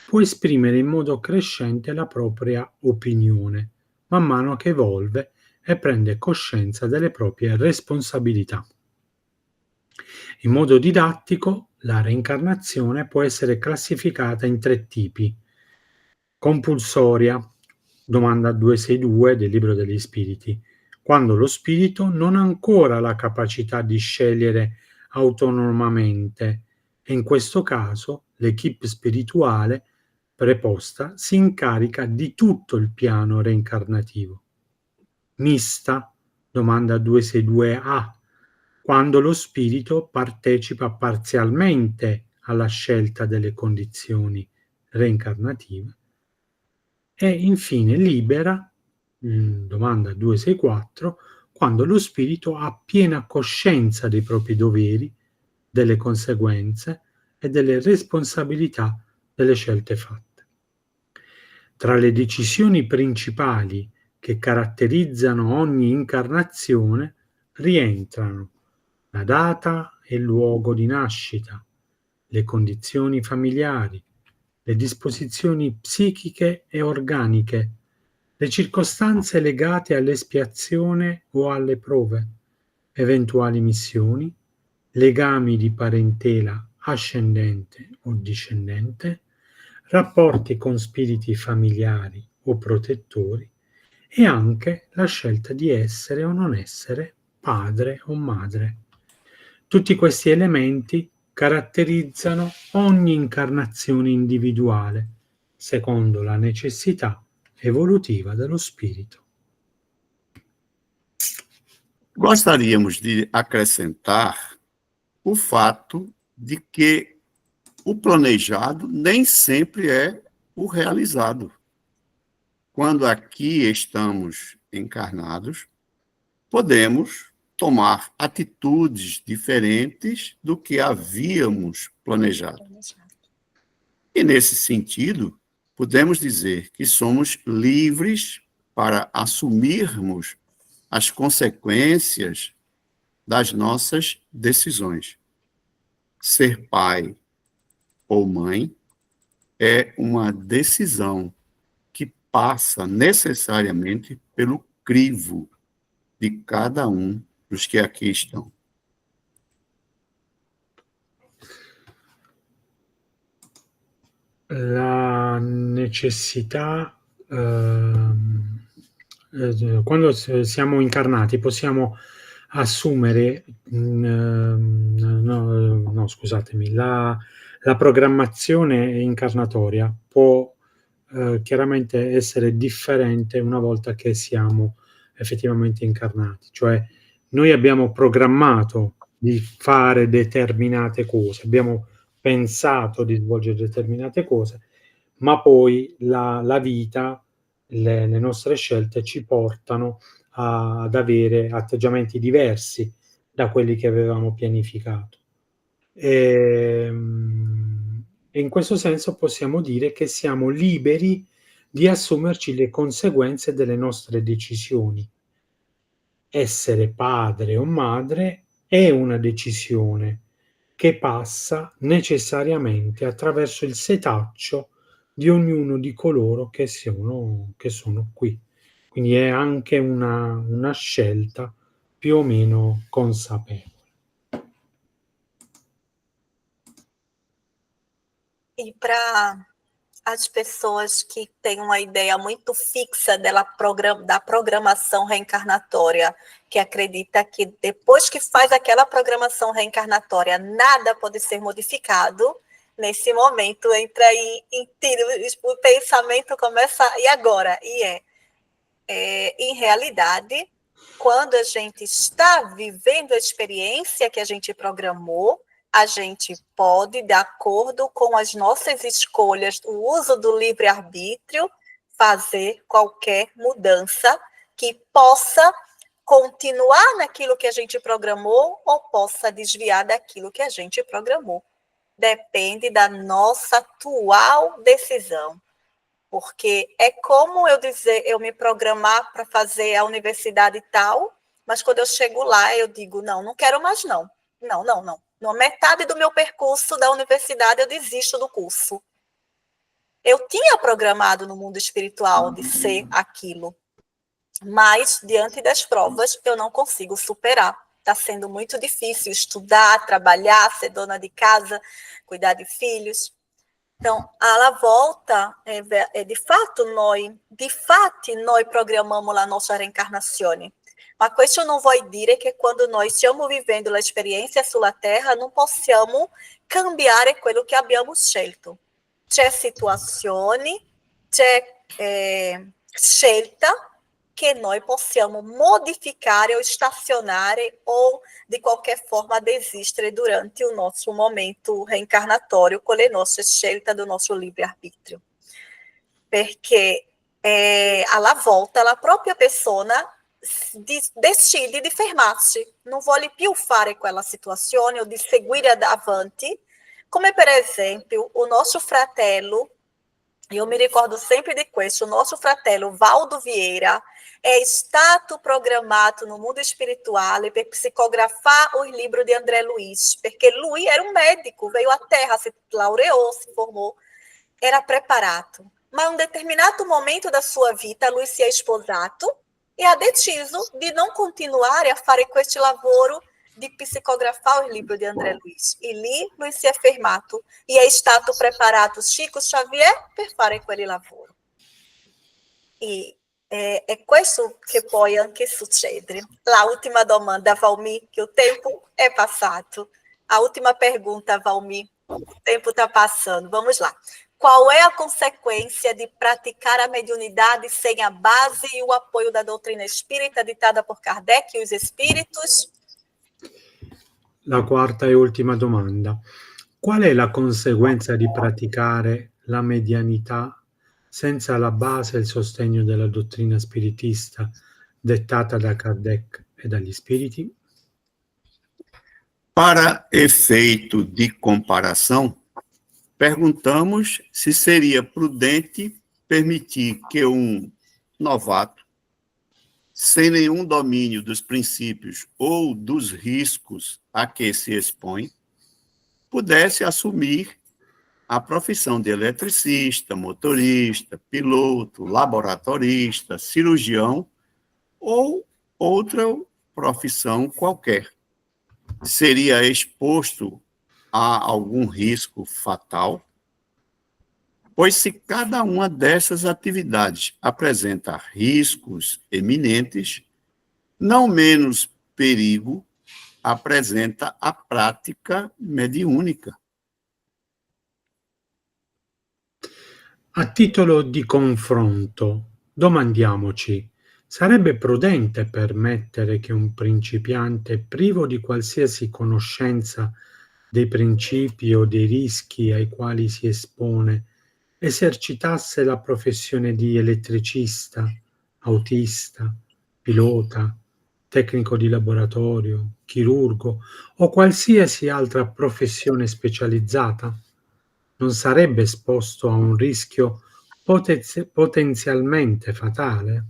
può esprimere in modo crescente la propria opinione, man mano che evolve e prende coscienza delle proprie responsabilità. In modo didattico, la reincarnazione può essere classificata in 3 tipi: compulsoria, domanda 262 del Libro degli Spiriti, quando lo spirito non ha ancora la capacità di scegliere autonomamente, e in questo caso l'equipe spirituale preposta si incarica di tutto il piano reincarnativo. Mista, domanda 262A, quando lo spirito partecipa parzialmente alla scelta delle condizioni reincarnative. E infine libera, domanda 264, quando lo spirito ha piena coscienza dei propri doveri, delle conseguenze e delle responsabilità delle scelte fatte. Tra le decisioni principali che caratterizzano ogni incarnazione rientrano la data e il luogo di nascita, le condizioni familiari, le disposizioni psichiche e organiche, le circostanze legate all'espiazione o alle prove, eventuali missioni, legami di parentela ascendente o discendente, rapporti con spiriti familiari o protettori e anche la scelta di essere o non essere padre o madre. Tutti questi elementi caratterizzano ogni incarnazione individuale, secondo la necessità evolutiva dello spirito. Gostaríamos de acrescentar o fato de que o planejado nem sempre é o realizado. Quando aqui estamos encarnados, podemos tomar atitudes diferentes do que havíamos planejado. E, nesse sentido, podemos dizer que somos livres para assumirmos as consequências das nossas decisões. Ser pai ou mãe é uma decisão que passa necessariamente pelo crivo de cada um dos que aqui estão. La necessità quando siamo incarnati possiamo assumere, no, scusatemi, la programmazione incarnatoria può chiaramente essere differente una volta che siamo effettivamente incarnati, cioè noi abbiamo programmato di fare determinate cose, abbiamo pensato di svolgere determinate cose, ma poi la vita, le nostre scelte ci portano ad avere atteggiamenti diversi da quelli che avevamo pianificato. E in questo senso possiamo dire che siamo liberi di assumerci le conseguenze delle nostre decisioni. Essere padre o madre è una decisione che passa necessariamente attraverso il setaccio di ognuno di coloro che sono qui. Quindi è anche una scelta più o meno consapevole. E para as pessoas que têm uma ideia muito fixa da programação reencarnatória, que acredita que depois que faz aquela programação reencarnatória, nada pode ser modificado, nesse momento entra aí, o pensamento começa, e agora? Em realidade, quando a gente está vivendo a experiência que a gente programou, a gente pode, de acordo com as nossas escolhas, o uso do livre-arbítrio, fazer qualquer mudança que possa continuar naquilo que a gente programou ou possa desviar daquilo que a gente programou. Depende da nossa atual decisão. Porque é como eu me programar para fazer a universidade tal, mas quando eu chego lá, eu digo, não quero mais não. Não. Na metade do meu percurso da universidade, eu desisto do curso. Eu tinha programado no mundo espiritual de ser aquilo, mas, diante das provas, eu não consigo superar. Está sendo muito difícil estudar, trabalhar, ser dona de casa, cuidar de filhos. Então, alla volta, di fatto noi programmiamo la nostra reencarnazione, ma questo non vuol dire che quando noi stiamo vivendo l'esperienza sulla Terra non possiamo cambiare quello che abbiamo scelto. C'è situazioni, c'è scelta che noi possiamo modificare o estacionare ou, di qualquer forma, desistere durante o nosso momento reencarnatório con le nostre scelte do nosso livre-arbítrio. Perché alla volta la propria persona decide di fermarsi, non vuole più fare quella situazione o di seguire avanti, come per esempio o nosso fratello, io mi ricordo sempre di questo, o nosso fratello Valdo Vieira è stato programmato no mundo spirituale per psicografar os livros di André Luiz, perché lui era un medico, veio à Terra, se laureou, se formou, era preparato. Ma in un determinato momento da sua vita, lui si è sposato e ha deciso di non continuare a fare questo lavoro di psicografar os livros di André Luiz. E lì lui si è fermato e è stato preparato Chico Xavier per fare quel lavoro. E è questo che poi anche succede. La ultima domanda, Valmir, che o tempo è passato. A última pergunta, Valmir. O tempo está passando. Vamos lá. Qual é a consequência de praticar a mediunidade sem a base e o apoio da doutrina espírita ditada por Kardec e os espíritos? La quarta e ultima domanda. Qual è la conseguenza di praticare la medianità senza la base e il sostegno della dottrina spiritista dettata da Kardec e dagli spiriti? Para efeito de comparação, perguntamos se seria prudente permitir que um novato, sem nenhum domínio dos princípios ou dos riscos a que se expõe, pudesse assumir a profissão de eletricista, motorista, piloto, laboratorista, cirurgião ou outra profissão qualquer. Seria exposto a algum risco fatal? Pois se cada uma dessas atividades apresenta riscos eminentes, não menos perigo apresenta a prática mediúnica. A titolo di confronto, domandiamoci: sarebbe prudente permettere che un principiante privo di qualsiasi conoscenza dei principi o dei rischi ai quali si espone esercitasse la professione di elettricista, autista, pilota, tecnico di laboratorio, chirurgo o qualsiasi altra professione specializzata? Non sarebbe esposto a un rischio potenzialmente fatale?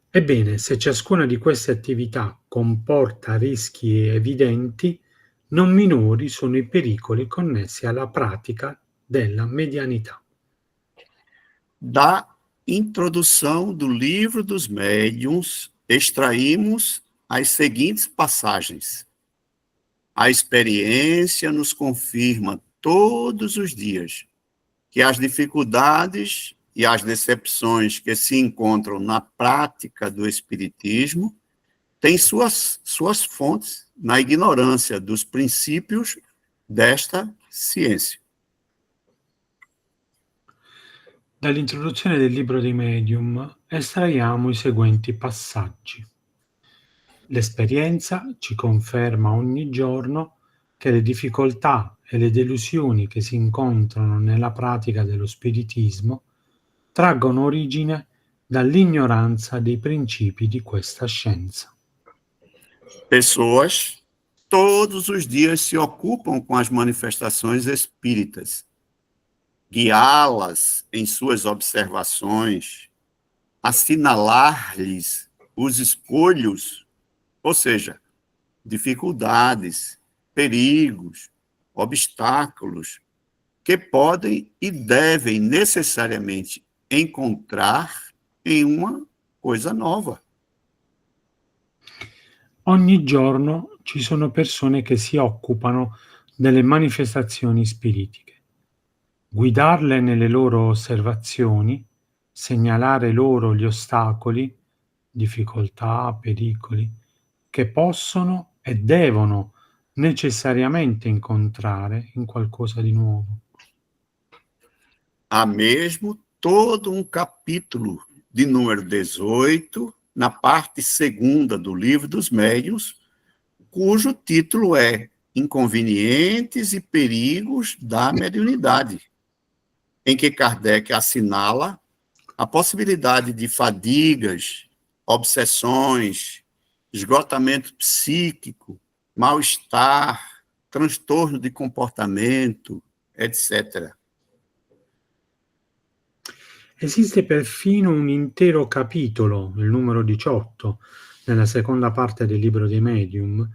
Ebbene, se ciascuna di queste attività comporta rischi evidenti, non minori sono i pericoli connessi alla pratica della medianità. Da introdução do Livro dos Médiuns, extraímos as seguintes passagens. A experiência nos confirma todos os dias que as dificuldades e as decepções que se encontram na prática do espiritismo têm suas fontes na ignorância dos princípios desta ciência. Dall'introduzione del libro dei medium estraiamo i seguenti passaggi. L'esperienza ci conferma ogni giorno che le difficoltà e le delusioni che si incontrano nella pratica dello spiritismo traggono origine dall'ignoranza dei principi di questa scienza. Pessoas todos os dias se ocupam com as manifestações espíritas, guiá-las em suas observações, assinalar-lhes os escolhos, ou seja, dificuldades, perigos, obstáculos, que podem e devem necessariamente encontrar em uma coisa nova. Ogni giorno ci sono persone che si occupano delle manifestazioni spiritiche. Guidarle nelle loro osservazioni, segnalare loro gli ostacoli, difficoltà, pericoli, che possono e devono necessariamente incontrare in qualcosa di nuovo. Há mesmo todo um capítulo de número 18, na parte segunda do Livro dos Médiuns, cujo título é Inconvenientes e Perigos da Mediunidade, em que Kardec assinala a possibilidade de fadigas, obsessões, esgotamento psíquico, mal-estar, transtorno de comportamento, etc. Esiste perfino un intero capitolo, il numero 18, nella seconda parte del libro dei medium,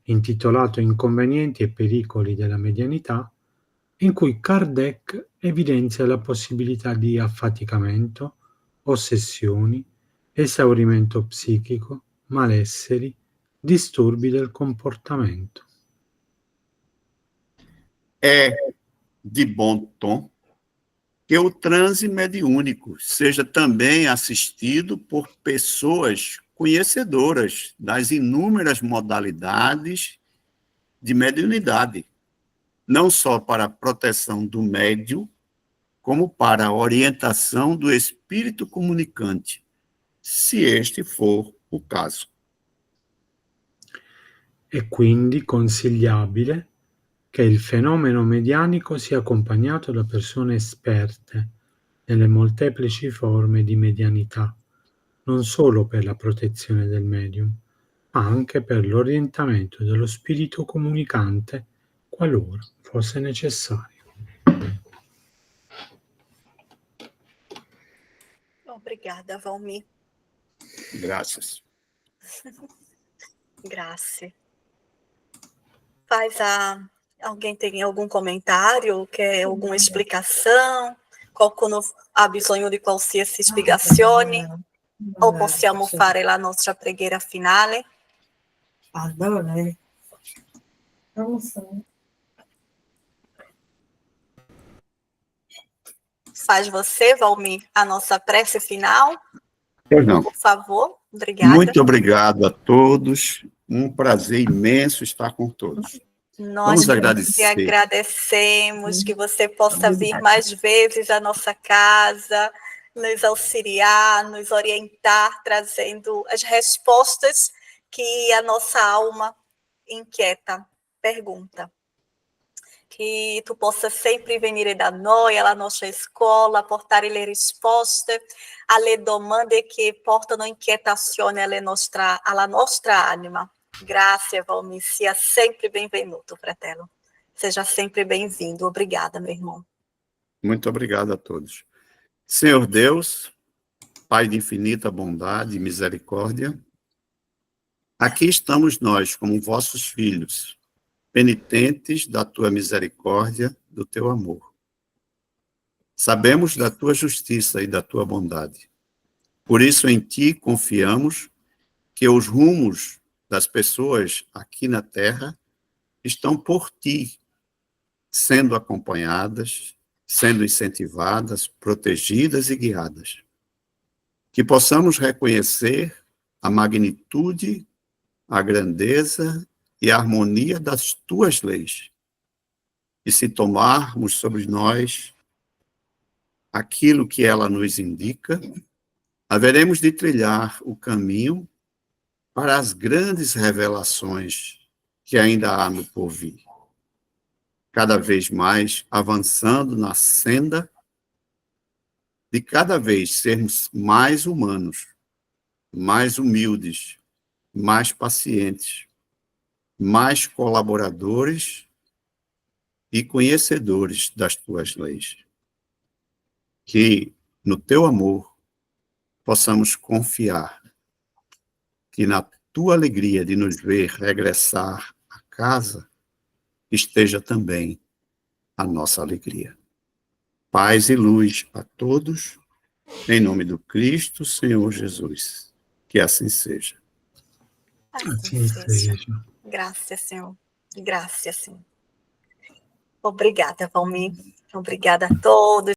intitolato Inconvenienti e pericoli della medianità, in cui Kardec evidenzia la possibilità di affaticamento, ossessioni, esaurimento psichico, malesseri, disturbi del comportamento. É de bom tom que o transe mediúnico seja também assistido por pessoas conhecedoras das inúmeras modalidades de mediunidade, não só para a proteção do médium, como para a orientação do espírito comunicante, se este for o caso. È quindi consigliabile che il fenomeno medianico sia accompagnato da persone esperte nelle molteplici forme di medianità, non solo per la protezione del medium, ma anche per l'orientamento dello spirito comunicante qualora fosse necessario. Obrigada, Valmir. Graças. Graças. Alguém tem algum comentário? Quer alguma explicação? Qualcuno ha bisogno di qualsiasi spiegazione? O possiamo fare la nostra preghiera finale? Allora, Faz você, Valmir, a nossa prece final? Pois não. Por favor. Obrigada. Muito obrigado a todos. Um prazer imenso estar com todos. Nós Vamos agradecer. te agradecemos que você possa vir mais vezes à nossa casa, nos auxiliar, nos orientar, trazendo as respostas que a nossa alma inquieta, pergunta. Que tu possa sempre venire da noi alla nostra scuola, portare le risposte alle domande che portano inquietazione alla nostra anima. Grazie, Valmir. Sia sempre bem-vindo, fratello. Seja sempre bem-vindo. Obrigada, meu irmão. Muito obrigado a todos. Senhor Deus, Pai de infinita bondade e misericórdia, aqui estamos nós, como vossos filhos, penitentes da tua misericórdia, do teu amor. Sabemos da tua justiça e da tua bondade. Por isso, em ti confiamos que os rumos das pessoas aqui na terra estão por ti, sendo acompanhadas, sendo incentivadas, protegidas e guiadas. Que possamos reconhecer a magnitude, a grandeza e a harmonia das tuas leis. E se tomarmos sobre nós aquilo que ela nos indica, haveremos de trilhar o caminho para as grandes revelações que ainda há no porvir. Cada vez mais avançando na senda de cada vez sermos mais humanos, mais humildes, mais pacientes, mais colaboradores e conhecedores das tuas leis. Que no teu amor possamos confiar que na tua alegria de nos ver regressar a casa esteja também a nossa alegria. Paz e luz a todos, em nome do Cristo, Senhor Jesus. Que assim seja. Assim seja. Graças, Senhor. Graças, Senhor. Obrigada, Valmir. Obrigada a todos.